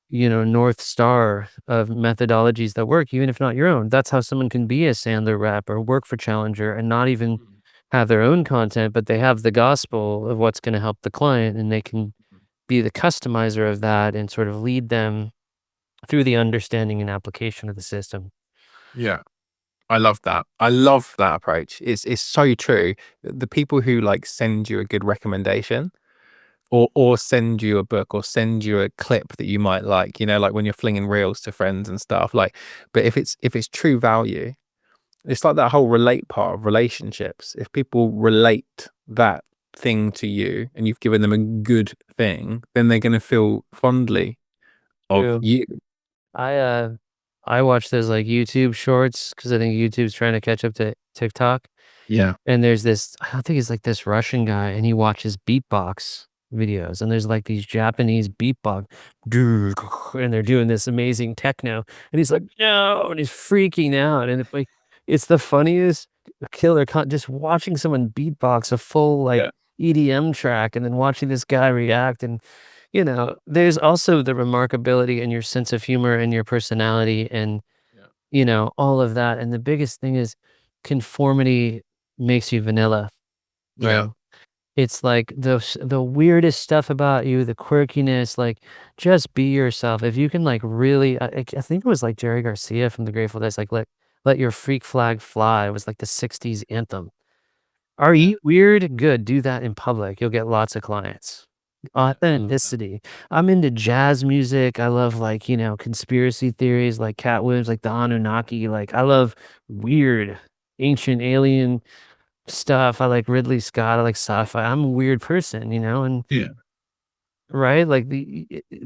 North Star of methodologies that work, even if not your own. That's how someone can be a Sandler rep or work for Challenger and not even Mm. have their own content, but they have the gospel of what's going to help the client and they can be the customizer of that and sort of lead them through the understanding and application of the system. Yeah. I love that. I love that approach. It's so true. The people who like send you a good recommendation, or send you a book or send you a clip that you might like, like when you're flinging reels to friends and stuff. Like, but if it's true value, it's like that whole relate part of relationships. If people relate that thing to you and you've given them a good thing, then they're going to feel fondly of True. you. I watch those like YouTube shorts because I think YouTube's trying to catch up to TikTok. Yeah. And there's this, I don't think it's like this Russian guy, and he watches beatbox videos. And there's like these Japanese beatbox, and they're doing this amazing techno. And he's like, no, and he's freaking out. And like, it's the funniest killer just watching someone beatbox a full like Yeah. EDM track and then watching this guy react. And, there's also the remarkability in your sense of humor and your personality and, Yeah. all of that. And the biggest thing is conformity makes you vanilla, Yeah. right? It's like the weirdest stuff about you, the quirkiness, like just be yourself. If you can like really, I think it was like Jerry Garcia from the Grateful Dead, like let your freak flag fly. It was like the '60s anthem. Are Yeah. you weird? Good. Do that in public. You'll get lots of clients. Yeah. I love that. Authenticity. I'm into jazz music. I love like, conspiracy theories like Cat Williams, like the Anunnaki. Like I love weird ancient alien stuff. I like Ridley Scott. I like sci-fi. I'm a weird person, and Yeah. right? Like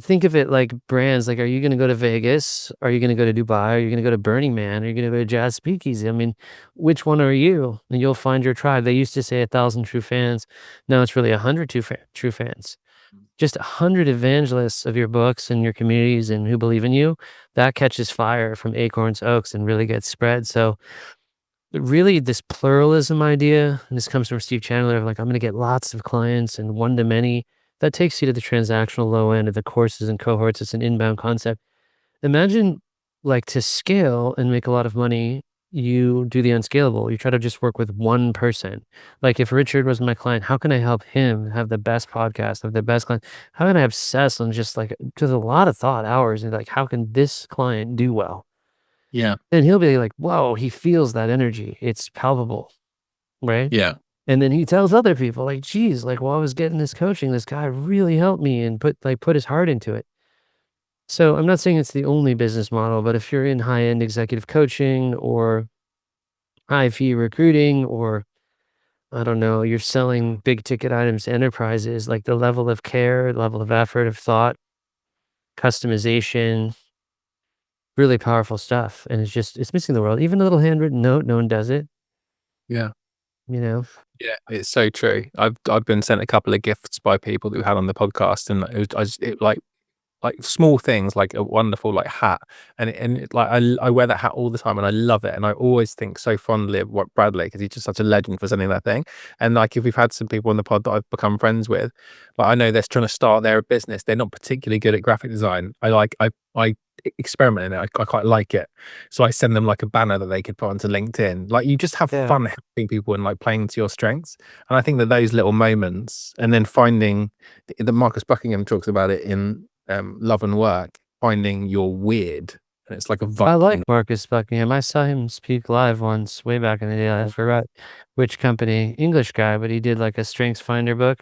think of it like brands. Like, are you going to go to Vegas? Are you going to go to Dubai? Are you going to go to Burning Man? Are you going to go to Jazz Speakeasy? I mean, which one are you? And you'll find your tribe. They used to say 1,000 true fans. Now it's really 100 true fans. Just 100 evangelists of your books and your communities and who believe in you. That catches fire from acorns to oaks and really gets spread. So really this pluralism idea, and this comes from Steve Chandler of like, I'm going to get lots of clients and one to many. That takes you to the transactional low end of the courses and cohorts. It's an inbound concept. Imagine like to scale and make a lot of money, you do the unscalable. You try to just work with one person. Like if Richard was my client, how can I help him have the best podcast, have the best client? How can I obsess on just like, there's a lot of thought hours and like, how can this client do well? Yeah. And he'll be like, whoa, he feels that energy. It's palpable, right? Yeah. And then he tells other people, like, geez, like while I was getting this coaching, this guy really helped me and put his heart into it. So I'm not saying it's the only business model, but if you're in high-end executive coaching or high fee recruiting, or I don't know, you're selling big ticket items to enterprises, like the level of care, level of effort, of thought, customization, really powerful stuff. And it's missing the world. Even a little handwritten note, no one does it, Yeah. you know? Yeah, it's so true. I've been sent a couple of gifts by people that we had on the podcast, and like small things, like a wonderful like hat, like I wear that hat all the time, and I love it, and I always think so fondly of what Bradley, because he's just such a legend for sending that thing. And like if we've had some people on the pod that I've become friends with, like I know they're trying to start their business, they're not particularly good at graphic design. I experiment in it. I quite like it, so I send them like a banner that they could put onto LinkedIn. Like you just have Yeah. fun helping people and like playing to your strengths. And I think that those little moments, and then finding the Marcus Buckingham talks about it in Love and Work, finding your weird, and it's like a I like vibe. Marcus Buckingham. I saw him speak live once way back in the day. I forgot which company, English guy, but he did like a strengths finder book.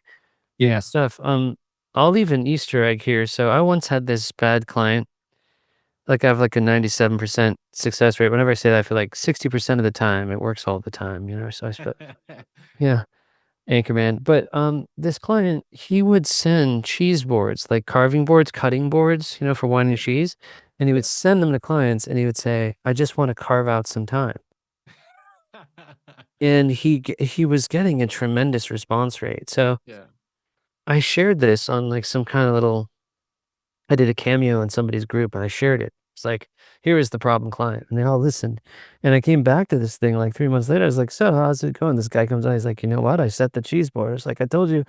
Yeah. Stuff. I'll leave an Easter egg here. So I once had this bad client. Like I have like a 97% success rate. Whenever I say that, I feel like 60% of the time it works all the time, So I feel, yeah, Anchorman. But this client, he would send cheese boards, like carving boards, cutting boards, for wine and cheese. And he would send them to clients and he would say, I just want to carve out some time. And he was getting a tremendous response rate. So Yeah. I shared this on like some kind of little, I did a cameo in somebody's group and I shared it. It's like, here is the problem client. And they all listened. And I came back to this thing like 3 months later. I was like, so how's it going? This guy comes on. He's like, you know what? I set the cheese board. It's like, I told you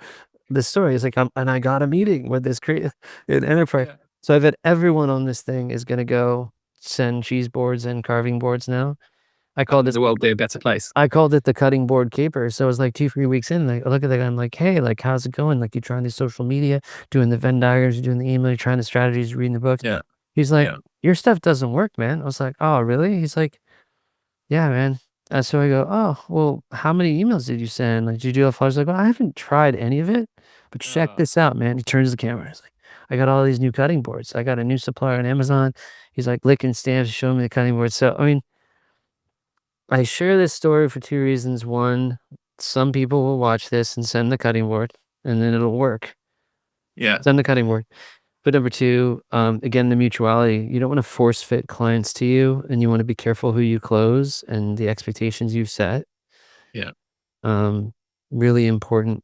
this story. He's like, and I got a meeting with this creative enterprise. Yeah. So I bet everyone on this thing is going to go send cheese boards and carving boards now. I called this The world be a better place. I called it the cutting board caper. So it was like 2, 3 weeks in, like, I look at the guy, I'm like, hey, like, how's it going? Like, you trying these social media, doing the Venn diagrams, you're doing the email, you're trying the strategies, reading the books. Yeah. He's like, Yeah. your stuff doesn't work, man. I was like, oh, really? He's like, yeah, man. And so I go, oh, well, how many emails did you send? Like, did you do a follow? I was like, well, I haven't tried any of it, But check Oh, this out, man. He turns the camera. He's like, I got all these new cutting boards. I got a new supplier on Amazon. He's like licking stamps, showing me the cutting board. So, I mean, I share this story for two reasons. One, some people will watch this and send the cutting board, and then it'll work. yeah. Send the cutting board. But number two, again, the mutuality. You don't want to force fit clients to you, and you want to be careful who you close and the expectations you set. Yeah. Um, Really important.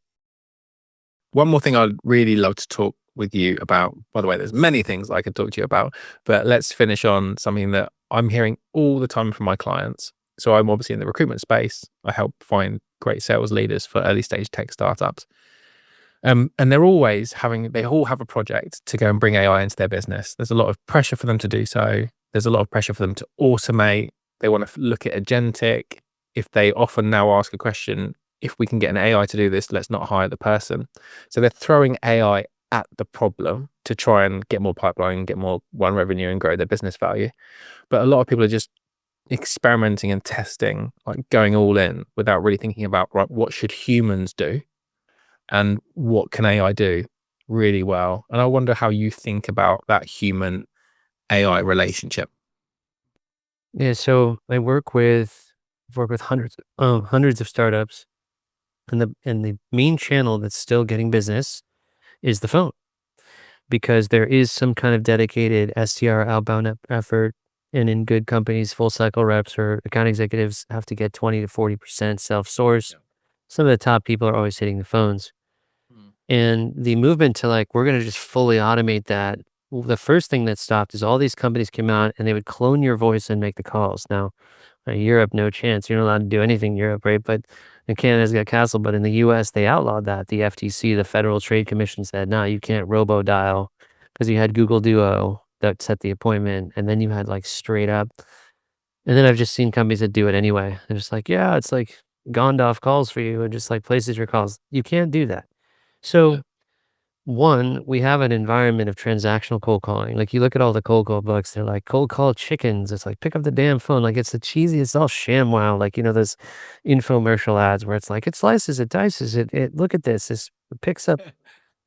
One more thing I'd really love to talk with you about. By the way, there's many things I could talk to you about, but let's finish on something that I'm hearing all the time from my clients. So I'm obviously in the recruitment space. I help find great sales leaders for early stage tech startups. And they're always they all have a project to go and bring AI into their business. There's a lot of pressure for them to do so. There's a lot of pressure for them to automate. They want to look at agentic. If they often now ask a question, if we can get an AI to do this, let's not hire the person. So they're throwing AI at the problem to try and get more pipeline, get more one revenue and grow their business value. But a lot of people are just experimenting and testing, like going all in without really thinking about, right, what should humans do and what can AI do really well? And I wonder how you think about that human AI relationship. Yeah, so work with hundreds of startups, and the main channel that's still getting business is the phone, because there is some kind of dedicated SDR outbound effort. And in good companies, full cycle reps or account executives have to get 20 to 40% self source. Yeah. Some of the top people are always hitting the phones. Mm. And the movement to like, we're going to just fully automate that. The first thing that stopped is all these companies came out and they would clone your voice and make the calls. Now, Europe, no chance. You're not allowed to do anything in Europe, right? But and Canada's got Castle, but in the US, they outlawed that. The FTC, the Federal Trade Commission said, no, you can't robo dial, because you had Google Duo that set the appointment. And then you had like straight up. And then I've just seen companies that do it anyway. They're just like, yeah, it's like Gondorf calls for you and just like places your calls. You can't do that. Yeah. So one, we have an environment of transactional cold calling. Like you look at all the cold call books, they're like cold call chickens. It's like pick up the damn phone. Like it's the cheesy, it's all sham wow. Like, those infomercial ads where it's like it slices, it dices, it look at this. This picks up,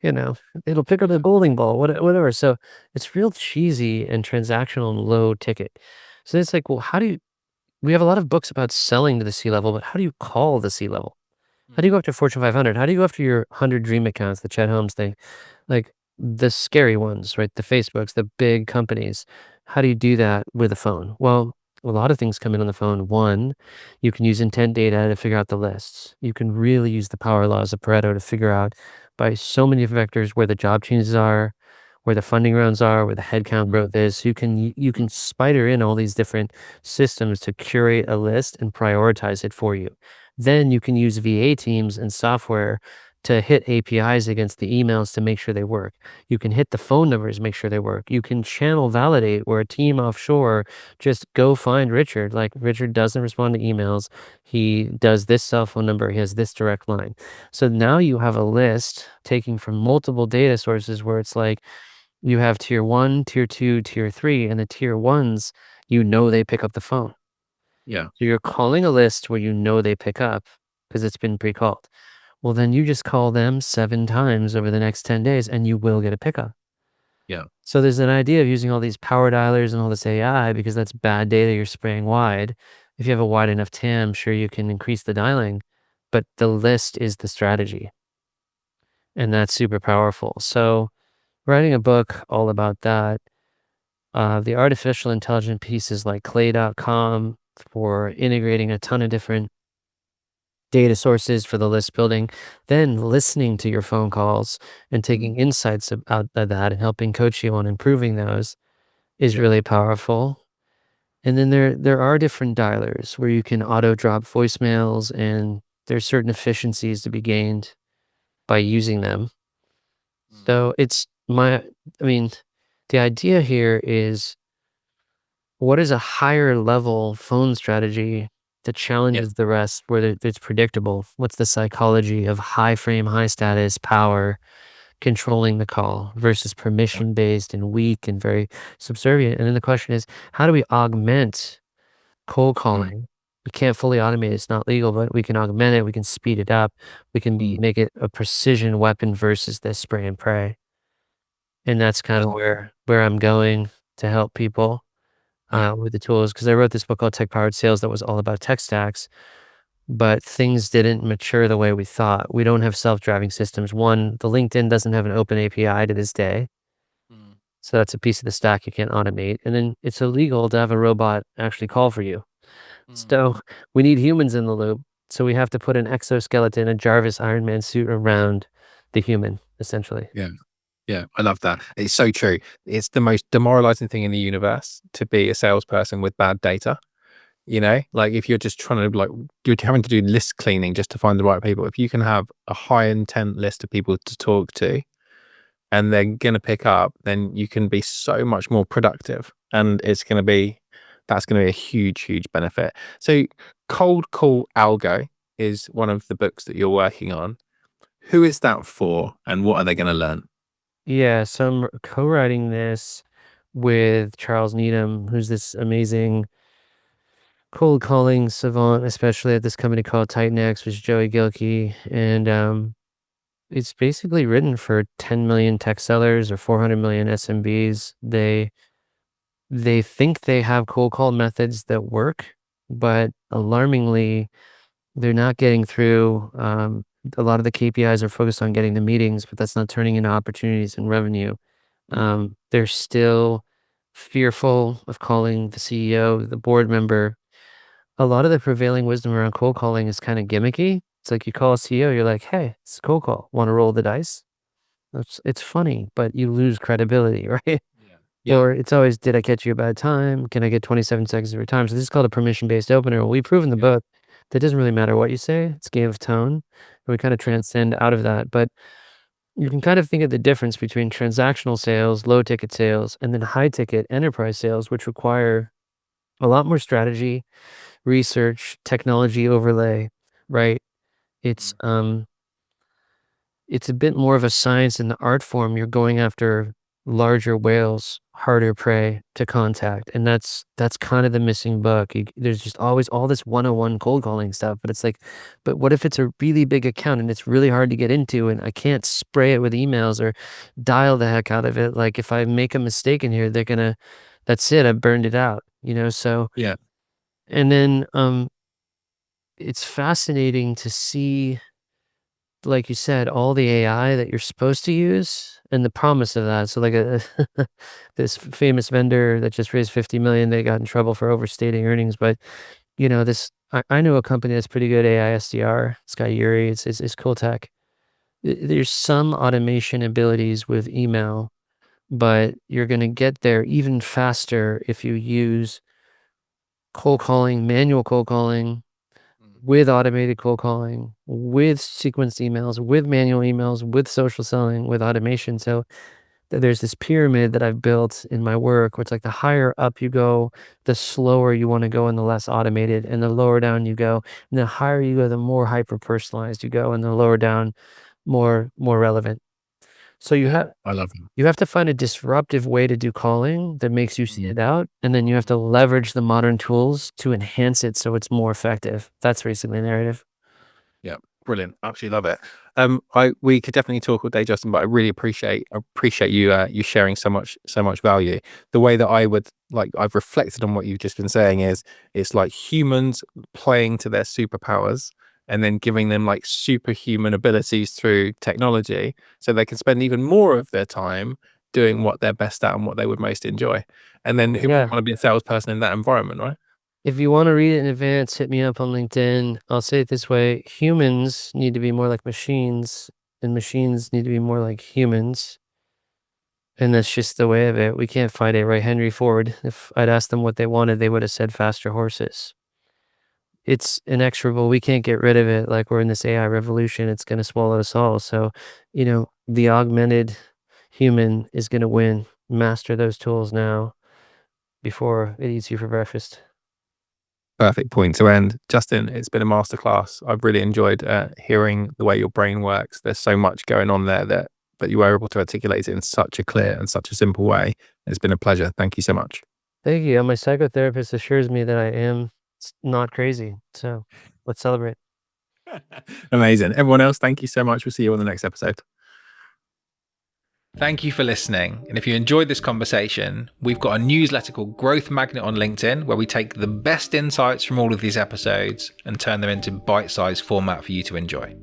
you know, it'll pick up the Yeah. bowling ball, whatever. So it's real cheesy and transactional and low ticket. So it's like, well, we have a lot of books about selling to the C level, but how do you call the C level? How do you Mm. go after Fortune 500? How do you go after your 100 dream accounts, the Chet Holmes thing? Like the scary ones, right? The Facebooks, the big companies. How do you do that with a phone? Well, a lot of things come in on the phone. One, you can use intent data to figure out the lists. You can really use the power laws of Pareto to figure out by so many different vectors where the job changes are, where the funding rounds are, where the headcount Mm. growth is. So you can spider in all these different systems to curate a list and prioritize it for you. Then you can use VA teams and software to hit APIs against the emails to make sure they work. You can hit the phone numbers, make sure they work. You can channel validate where a team offshore just go find Richard. Like Richard doesn't respond to emails. He does this cell phone number. He has this direct line. So now you have a list taking from multiple data sources where it's like you have tier one, tier two, tier three, and the tier ones, they pick up the phone. Yeah. So you're calling a list where they pick up because it's been pre-called. Well, then you just call them 7 times over the next 10 days and you will get a pickup. Yeah. So there's an idea of using all these power dialers and all this AI because that's bad data you're spraying wide. If you have a wide enough TAM, sure you can increase the dialing, but the list is the strategy, and that's super powerful. So writing a book all about that. The artificial intelligence pieces like clay.com for integrating a ton of different data sources for the list building, then listening to your phone calls and Mm. taking insights out of that and helping coach you on improving those is Yeah. really powerful. And then there are different dialers where you can auto drop voicemails, and there's certain efficiencies to be gained by using them. Mm. So I mean, the idea here is, what is a higher level phone strategy that Yeah. challenges the rest where it's predictable? What's the psychology of high frame, high status, power, controlling the call versus Yeah. permission based and weak and very subservient? And then the question is, how do we augment cold Mm. calling we can't fully automate it, it's not legal, but we can augment it, we can speed it up, we can make it a precision weapon versus the spray and pray. And that's kind of where I'm going to help people Yeah. with the tools. Because I wrote this book called Tech Powered Sales that was all about tech stacks, but things didn't mature the way we thought. We don't have self-driving systems. One, the LinkedIn doesn't have an open API to this day. Mm. So that's a piece of the stack you can't automate. And then it's illegal to have a robot actually call for you. Mm. So we need humans in the loop. So we have to put an exoskeleton, a Jarvis Iron Man suit around the human, essentially. Yeah. Yeah, I love that. It's so true. It's the most demoralizing thing in the universe to be a salesperson with bad data. You know, like if you're just trying to like you're having to do list cleaning just to find the right people. If you can have a high intent list of people to talk to and they're going to pick up, then you can be so much more productive. And that's going to be a huge, huge benefit. So Cold Call Algo is one of the books that you're working on. Who is that for and what are they going to learn? Yeah, so I'm co-writing this with Charles Needham, who's this amazing cold calling savant, especially at this company called Titan X, which is Joey Gilkey. And it's basically written for 10 million tech sellers or 400 million SMBs. They think they have cold call methods that work, but alarmingly, they're not getting through. A lot of the KPIs are focused on getting the meetings, but that's not turning into opportunities and revenue. They're still fearful of calling the CEO, the board member. A lot of the prevailing wisdom around cold calling is kind of gimmicky. It's like you call a CEO, you're like, "Hey, it's a cold call. Want to roll the dice?" It's funny, but you lose credibility, right? Yeah. Yeah. Or it's always, "Did I catch you a bad time? Can I get 27 seconds of your time?" So this is called a permission-based opener. Well, we prove in the Yeah. book that doesn't really matter what you say. It's a game of tone. And we kind of transcend out of that. But you can kind of think of the difference between transactional sales, low ticket sales, and then high ticket enterprise sales, which require a lot more strategy, research, technology overlay, right? It's Mm. um it's a bit more of a science in the art form. You're going after larger whales, harder prey to contact, and that's kind of the missing book. There's just always all this 101 cold calling stuff, but it's like, but what if it's a really big account and it's really hard to get into, and I can't spray it with emails or dial the heck out of it? Like if I make a mistake in here, that's it. I burned it out, you know. So Yeah. and then it's fascinating to see, like you said, all the AI that you're supposed to use and the promise of that. So like this famous vendor that just raised 50 million, they got in trouble for overstating earnings. But you know, I know a company that's pretty good AI SDR. This guy Yuri, it's cool tech. There's some automation abilities with email, but you're gonna get there even faster if you use cold calling, manual cold calling, Mm. with automated cold calling, with sequenced emails, with manual emails, with social selling, with automation. So there's this pyramid that I've built in my work where it's like the higher up you go, the slower you want to go and the less automated, and the lower down you go. And the higher you go, the more hyper personalized you go, and the lower down, more relevant. So Yeah. I love them. you have to find a disruptive way to do calling that makes you Mm. stand out, and then you have to leverage the modern tools to enhance it so it's more effective. That's basically the narrative. Yeah, brilliant. Absolutely love it. We could definitely talk all day, Justin, but I really appreciate you you sharing so much value. The way that I would like I've reflected on what you've just been saying is it's like humans playing to their superpowers and then giving them like superhuman abilities through technology so they can spend even more of their time doing what they're best at and what they would most enjoy. And then who wouldn't Yeah. want to be a salesperson in that environment, right? If you want to read it in advance, hit me up on LinkedIn. I'll say it this way: humans need to be more like machines, and machines need to be more like humans. And that's just the way of it. We can't fight it, right? Henry Ford, if I'd asked them what they wanted, they would have said faster horses. It's inexorable. We can't get rid of it. Like we're in this AI revolution, it's going to swallow us all. So, you know, the augmented human is going to win. Master those tools now before it eats you for breakfast. Perfect point to end. Justin, it's been a masterclass. I've really enjoyed hearing the way your brain works. There's so much going on there but you were able to articulate it in such a clear and such a simple way. It's been a pleasure. Thank you so much. Thank you. My psychotherapist assures me that I am It's not crazy. So let's celebrate. Amazing. Everyone else, thank you so much. We'll see you on the next episode. Thank you for listening. And if you enjoyed this conversation, we've got a newsletter called Growth Magnet on LinkedIn, where we take the best insights from all of these episodes and turn them into bite-sized format for you to enjoy.